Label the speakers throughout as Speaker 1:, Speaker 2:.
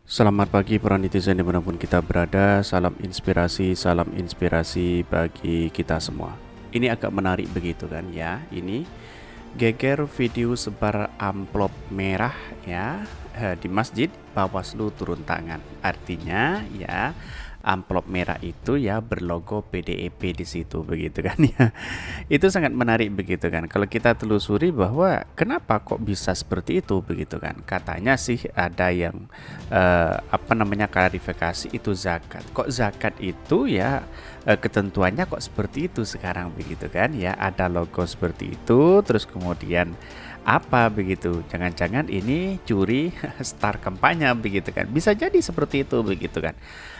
Speaker 1: Selamat pagi para netizen dimanapun kita berada. Salam inspirasi bagi kita semua. Ini agak menarik begitu kan ya. Ini geger video sebar amplop merah ya di masjid, Bawaslu turun tangan. Artinya ya amplop merah itu ya berlogo PDIP di situ begitu kan ya. Itu sangat menarik begitu kan. Kalau kita telusuri bahwa kenapa kok bisa seperti itu begitu kan. Katanya sih ada yang klarifikasi itu zakat. Kok zakat itu ya ketentuannya kok seperti itu sekarang begitu kan ya. Ada logo seperti itu terus kemudian apa begitu. Jangan-jangan ini curi star kampanye begitu kan. Bisa jadi seperti itu begitu kan.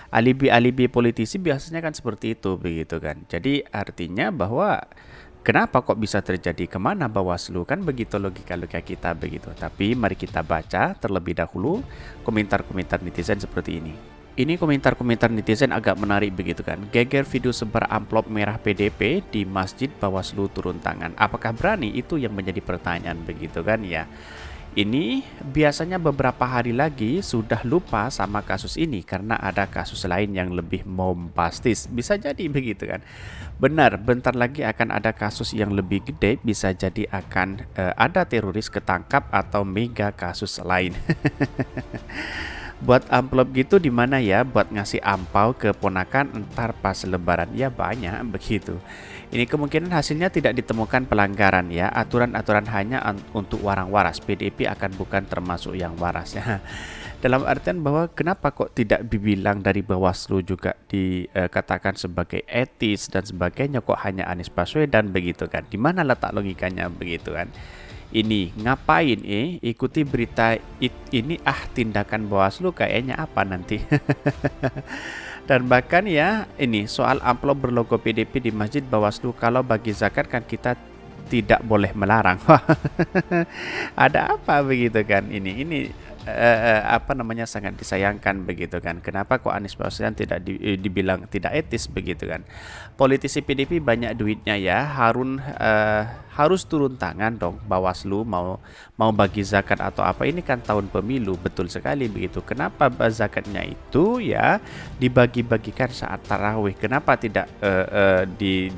Speaker 1: Alibi-alibi politisi biasanya kan seperti itu begitu kan. Jadi artinya bahwa kenapa kok bisa terjadi, kemana Bawaslu, kan begitu logika kita begitu. Tapi mari kita baca terlebih dahulu komentar-komentar netizen seperti ini. Ini komentar-komentar netizen agak menarik begitu kan. Geger video sebar amplop merah PDP di masjid, Bawaslu turun tangan. Apakah berani? Itu yang menjadi pertanyaan begitu kan ya. Ini biasanya beberapa hari lagi sudah lupa sama kasus ini karena ada kasus lain yang lebih bombastis. Bisa jadi begitu kan. Benar, bentar lagi akan ada kasus yang lebih gede, bisa jadi akan ada teroris ketangkap atau mega kasus lain. Buat amplop gitu di mana ya? Buat ngasih ampau ke ponakan entar pas lebaran. Ya banyak begitu. Ini kemungkinan hasilnya tidak ditemukan pelanggaran ya. Aturan-aturan hanya untuk orang waras. PDIP akan bukan termasuk yang waras ya. Dalam artian bahwa kenapa kok tidak dibilang dari Bawaslu juga dikatakan sebagai etis dan sebagainya, kok hanya Anies Baswedan begitu kan? Di mana letak logikanya begitu kan? Ini ngapain ikuti berita ini tindakan Bawaslu kayaknya apa nanti. Dan bahkan ya ini soal amplop berlogo PDP di masjid, Bawaslu kalau bagi zakat kan kita tidak boleh melarang. Ada apa begitu kan ini sangat disayangkan begitu kan. Kenapa kok Anies Baswedan tidak dibilang tidak etis begitu kan. Politisi PDIP banyak duitnya ya, harus turun tangan dong. Bawaslu mau bagi zakat atau apa, ini kan tahun pemilu, betul sekali begitu. Kenapa zakatnya itu ya dibagi-bagikan saat tarawih? Kenapa tidak di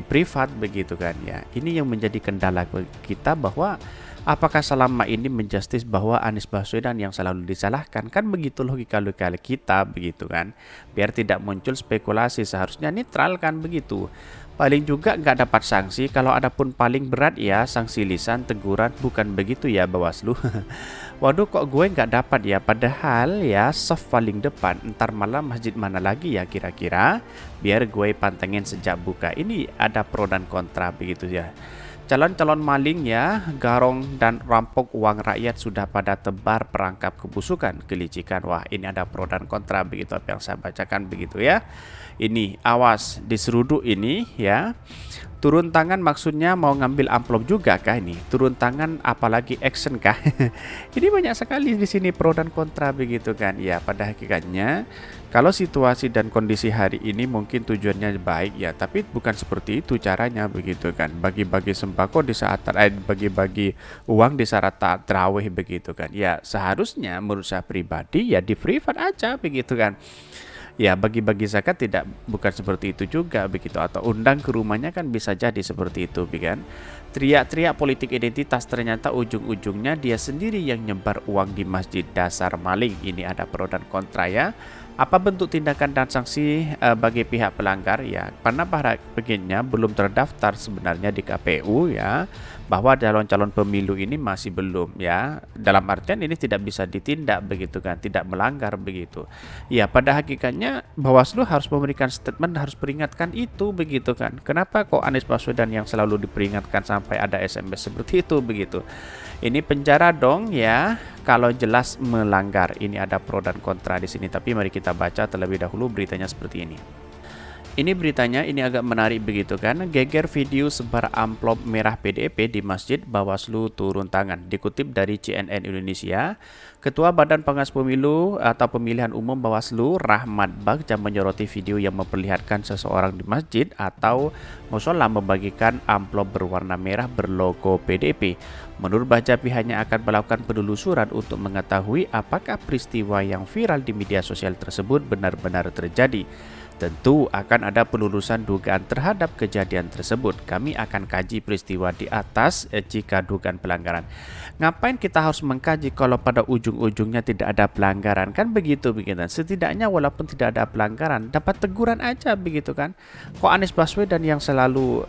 Speaker 1: privat begitu kan ya. Ini yang menjadi kendala kita, bahwa apakah selama ini menjustis bahwa Anies Baswedan yang selalu disalahkan? Kan begitu logika kita begitu kan. Biar tidak muncul spekulasi, seharusnya netral kan begitu. Paling juga nggak dapat sanksi, kalau ada pun paling berat ya sanksi lisan, teguran, bukan begitu ya Bawaslu. Waduh, kok gue nggak dapat ya, padahal ya soft paling depan, entar malam masjid mana lagi ya kira-kira, biar gue pantengin sejak buka. Ini ada pro dan kontra begitu ya. Calon-calon maling ya, garong dan rampok uang rakyat sudah pada tebar perangkap kebusukan, kelicikan. Wah, ini ada pro dan kontra begitu apa yang saya bacakan begitu ya. Ini awas diseruduk ini ya. Turun tangan maksudnya mau ngambil amplop juga kah ini? Turun tangan apalagi action kah? Ini banyak sekali di sini pro dan kontra begitu kan. Ya, pada hakikatnya kalau situasi dan kondisi hari ini mungkin tujuannya baik ya, tapi bukan seperti itu caranya begitu kan. Bagi-bagi sembako di saat bagi-bagi uang di saat tarawih begitu kan. Ya, seharusnya menurut saya pribadi ya di privat aja begitu kan. Ya, bagi-bagi zakat bukan seperti itu juga begitu, atau undang ke rumahnya kan bisa jadi seperti itu kan. Teriak-teriak politik identitas, ternyata ujung-ujungnya dia sendiri yang nyebar uang di masjid, dasar maling. Ini ada pro dan kontra ya. Apa bentuk tindakan dan sanksi bagi pihak pelanggar ya? Karena para begininya belum terdaftar sebenarnya di KPU ya, bahwa calon-calon pemilu ini masih belum ya. Dalam artian ini tidak bisa ditindak begitu kan, tidak melanggar begitu. Ya, pada hakikatnya Bawaslu harus memberikan statement, harus peringatkan itu begitu kan. Kenapa kok Anies Baswedan yang selalu diperingatkan sampai ada SMS seperti itu begitu? Ini penjara dong ya kalau jelas melanggar. Ini ada pro dan kontra di sini, tapi mari kita baca terlebih dahulu beritanya seperti ini. Ini beritanya ini agak menarik begitu kan. Geger video sebar amplop merah PDIP di masjid, Bawaslu turun tangan. Dikutip dari CNN Indonesia, Ketua Badan Pengawas Pemilu atau Pemilihan Umum Bawaslu Rahmat Bagja menyoroti video yang memperlihatkan seseorang di masjid atau musola membagikan amplop berwarna merah berlogo PDIP. Menurut Bagja, pihaknya akan melakukan penelusuran untuk mengetahui apakah peristiwa yang viral di media sosial tersebut benar-benar terjadi. Tentu akan ada penelusuran dugaan terhadap kejadian tersebut. Kami akan kaji peristiwa di atas jika dugaan pelanggaran. Ngapain kita harus mengkaji kalau pada ujung-ujungnya tidak ada pelanggaran? Kan begitu. Setidaknya walaupun tidak ada pelanggaran, dapat teguran aja begitu kan. Kok Anies Baswedan yang selalu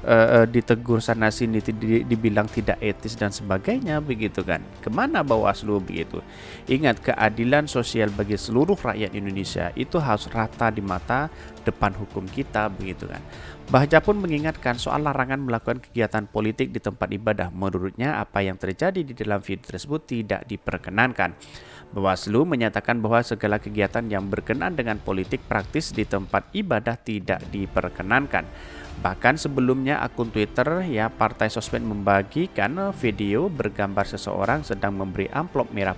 Speaker 1: ditegur sana sini, dibilang tidak etis dan sebagainya begitu kan. Kemana Bawaslu begitu? Ingat, keadilan sosial bagi seluruh rakyat Indonesia itu harus rata di mata depan hukum kita begitu kan. Bagja pun mengingatkan soal larangan melakukan kegiatan politik di tempat ibadah. Menurutnya apa yang terjadi di dalam video tersebut tidak diperkenankan. Bawaslu menyatakan bahwa segala kegiatan yang berkenaan dengan politik praktis di tempat ibadah tidak diperkenankan. Bahkan sebelumnya akun Twitter Partai Sosmed membagikan video bergambar seseorang sedang memberi amplop merah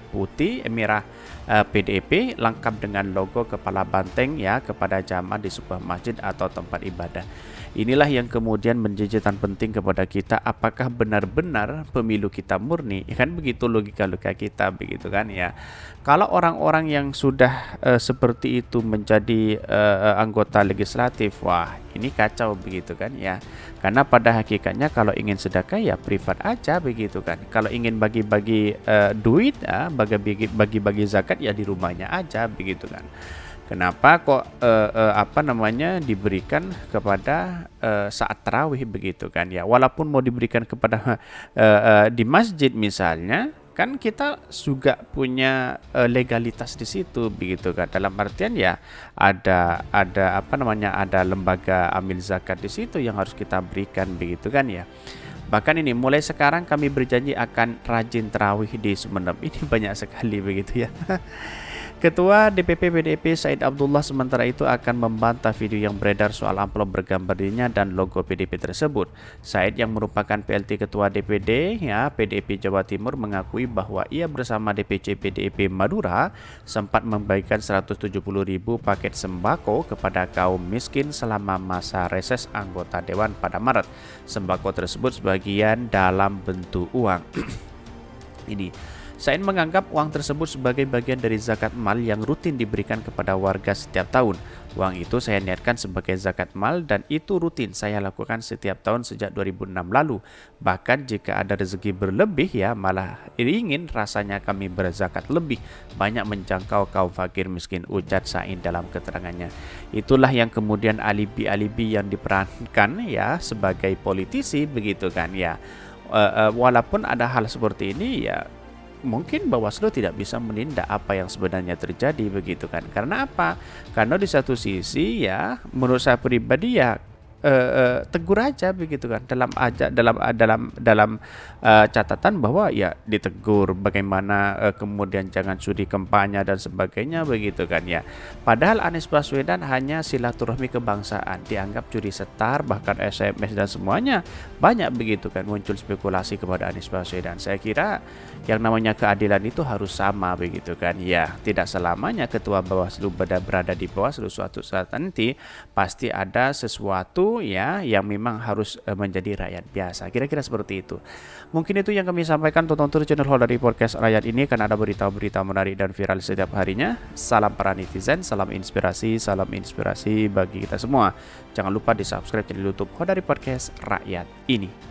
Speaker 1: PDIP lengkap dengan logo kepala banteng kepada jamaah di sebuah masjid atau tempat ibadah. Inilah yang kemudian menjadi catatan penting kepada kita, apakah benar-benar pemilu kita murni? Kan begitu logika kita begitu kan ya. Kalau orang-orang yang sudah seperti itu menjadi anggota legislatif, wah ini kacau begitu kan ya. Karena pada hakikatnya kalau ingin sedekah ya privat aja begitu kan. Kalau ingin bagi-bagi duit bagi-bagi zakat ya di rumahnya aja begitu kan. Kenapa kok diberikan kepada saat tarawih begitu kan ya. Walaupun mau diberikan kepada di masjid misalnya, kan kita juga punya legalitas di situ begitu kan. Dalam artian ya ada lembaga amil zakat di situ yang harus kita berikan begitu kan ya. Bahkan ini mulai sekarang kami berjanji akan rajin tarawih di Sumeneb. Ini banyak sekali begitu ya. Ketua DPP PDIP Said Abdullah sementara itu akan membantah video yang beredar soal amplop bergambar dirinya dan logo PDIP tersebut. Said yang merupakan PLT Ketua DPD PDIP Jawa Timur mengakui bahwa ia bersama DPC PDIP Madura sempat membagikan 170.000 paket sembako kepada kaum miskin selama masa reses anggota dewan pada Maret. Sembako tersebut sebagian dalam bentuk uang. Said menganggap uang tersebut sebagai bagian dari zakat mal yang rutin diberikan kepada warga setiap tahun. Uang itu saya niatkan sebagai zakat mal dan itu rutin saya lakukan setiap tahun sejak 2006 lalu. Bahkan jika ada rezeki berlebih malah ingin rasanya kami berzakat lebih banyak menjangkau kaum fakir miskin, ujar Said dalam keterangannya. Itulah yang kemudian alibi-alibi yang diperankan sebagai politisi begitu kan ya. Walaupun ada hal seperti ini mungkin Bawaslu tidak bisa menindak apa yang sebenarnya terjadi begitu kan. Karena apa? Karena di satu sisi menurut saya pribadi tegur aja begitu kan, dalam catatan bahwa ditegur bagaimana kemudian jangan sudi kampanye dan sebagainya begitu kan ya. Padahal Anies Baswedan hanya silaturahmi kebangsaan, dianggap curi setar, bahkan SMS dan semuanya banyak begitu kan, muncul spekulasi kepada Anies Baswedan. Saya kira yang namanya keadilan itu harus sama begitu kan ya. Tidak selamanya ketua Bawaslu berada di Bawaslu, suatu saat nanti pasti ada sesuatu yang memang harus menjadi rakyat biasa. Kira-kira seperti itu. Mungkin itu yang kami sampaikan. Tonton terus channel Hodari Podcast Rakyat ini, karena ada berita-berita menarik dan viral setiap harinya. Salam para netizen, salam inspirasi bagi kita semua. Jangan lupa di subscribe channel YouTube Hodari Podcast Rakyat ini.